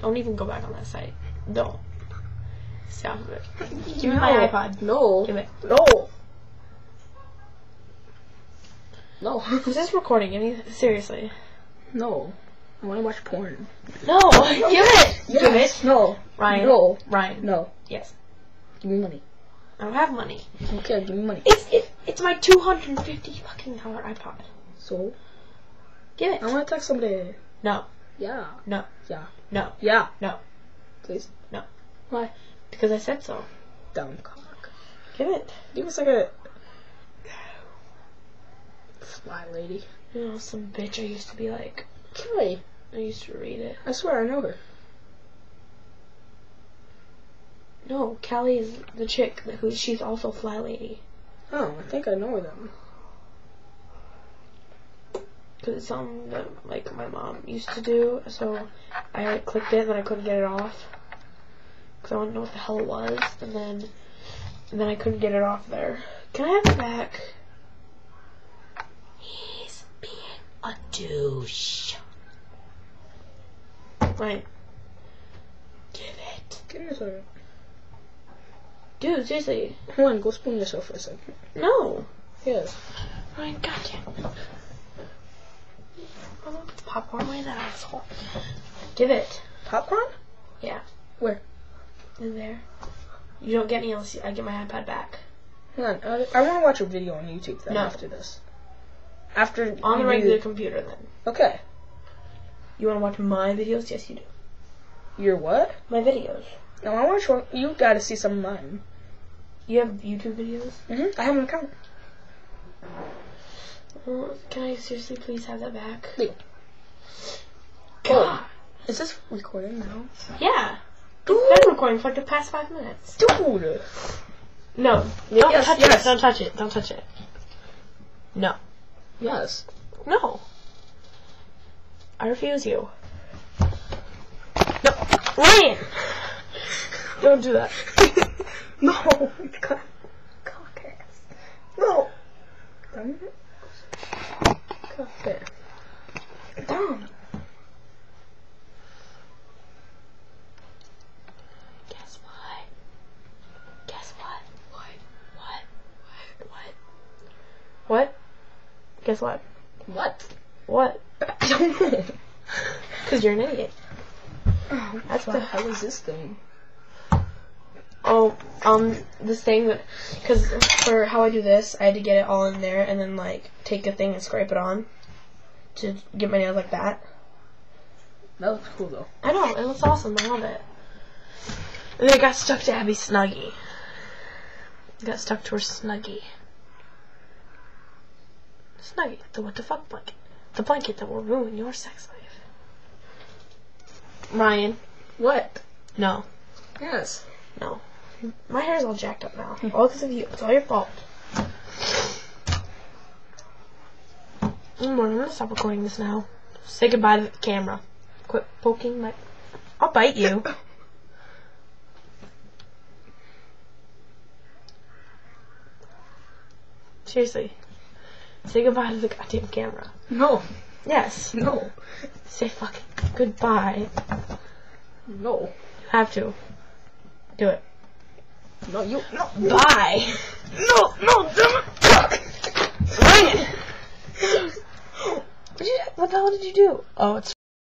Don't even go back on that site. Don't. Stay off of it. Give me my iPod. No. Give it. No. No. Is this recording? Seriously. No. I want to watch porn. No. Give it. Yes. Give it. No. Ryan. No. Ryan. No. Yes. Give me money. I don't have money. Okay, give me money. It's my $250 fucking iPod. So? Give it. I want to text somebody. No. Yeah. No. Yeah. No. Yeah. No. Please? No. Why? Because I said so. Dumb cock. Give it. Give us like a fly lady. You know, some bitch I used to be like. Kelly. I used to read it. I swear I know her. No, Callie is the chick who she's also Fly Lady. Oh, I think I know her then. Because it's something that like my mom used to do, so I like, clicked it and then I couldn't get it off. Because I didn't know what the hell it was, and then I couldn't get it off there. Can I have it back? He's being a douche. Right. Give it. Give me a second. Dude, seriously. Hold on, go spoon yourself for a second. No. Yes. Ryan, goddamn. Oh, look, it's popcorn. Why that asshole? Give it. Popcorn? Yeah. Where? In there. You don't get any unless I get my iPad back. Hold on, I want to watch a video on YouTube then No. after this. After On the you regular do- computer, then. Okay. You want to watch my videos? Yes, you do. Your what? My videos. No, I want to watch. You got to see some of mine. You have YouTube videos? I have an account. Well, can I seriously please have that back? Wait. God. Is this recording now? Yeah. Dude. It's been recording for like the past 5 minutes. Dude. No. Yes, Don't touch yes. it. Don't touch it. Don't touch it. No. Yes. No. I refuse you. No. Ryan! Don't do that. No. Cock ass. No. Damn it. Cock ass. Damn. Guess what? Guess what? What? Guess what? What? What? I don't know. Because you're an idiot. Oh, That's what the why. hell is this thing? Oh, this thing that, because for how I do this, I had to get it all in there and then, like, take a thing and scrape it on to get my nails like that. That looks cool, though. I know, it looks awesome, I love it. And then it got stuck to Abby's Snuggie. It got stuck to her Snuggie. Snuggie, the what the fuck blanket. The blanket that will ruin your sex life. Ryan. What? No. Yes. No. My hair's all jacked up now. All because of you. It's all your fault. I'm gonna stop recording this now. Say goodbye to the camera. Quit poking my... I'll bite you. Seriously. Say goodbye to the goddamn camera. No. Yes. No. Say fucking goodbye. No. You have to. Do it. No, you. No. Bye. No, damn it. Ryan! What the hell did you do? Oh, it's